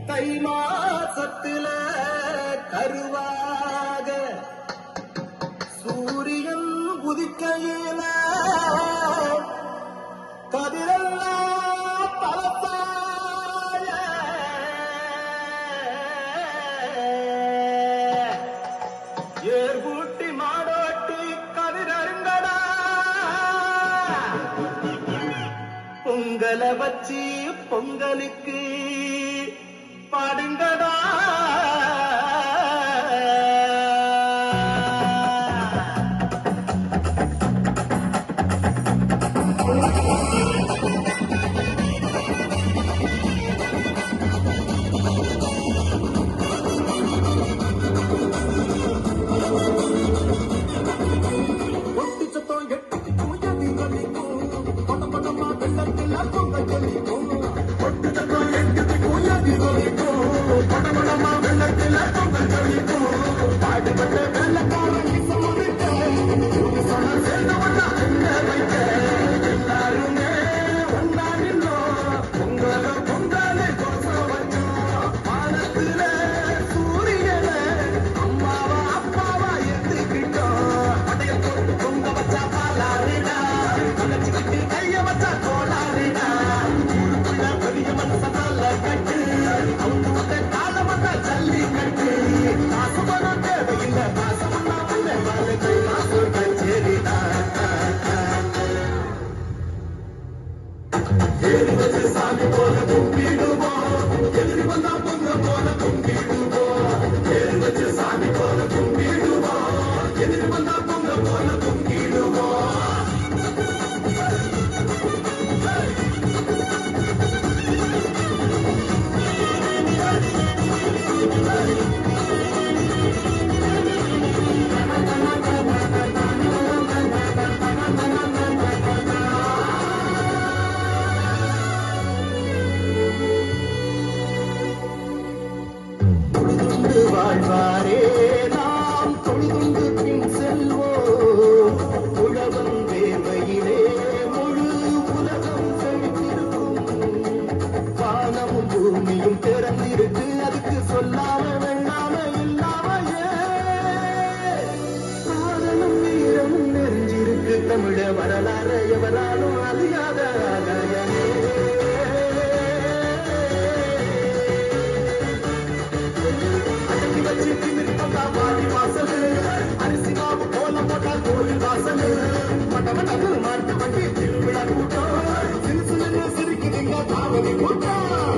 தை மாசத்துல கருவாக சூரியன் உதிக்கையில கதிரெல்லாம் பலத்தாய ஏர்கூட்டி மாடோட்டி கதிரருங்கடா பொங்கலை வச்சு பொங்கலுக்கு பாடுங்கடா சாமி போல கும்பிடுவோம் எதிரி வந்தா பொங்க போல கும்பிடுவோம் ஏறி வச்சு சாமி போல கும்பிடுவோம் எதிரி வந்தா பொங்க போல கும்பிடுவோம் வாழ்வாரே நாம் தொழுதுண்டு பின் செல்வோம் உழவன் வேர்வையிலே முழு உலகம் செழித்திருக்கும் வானமும் பூமியும் திறந்திருக்கு அதுக்கு சொல்லாம வெண்ணாம இல்லாமையே காரணம் வீரமும் நெறிஞ்சிருக்கு தமிழ வரலாறு எவராலும் அழியாத ஆதாயமே அரிசி மாவு கோலம் போட்டால் கோவில் வாசல் மட்டமட்டது மாட்டு வண்டி திருவிழா கூட்டம் சிறு சிறு சிரிக்குதுங்க காவலி கூட்டம்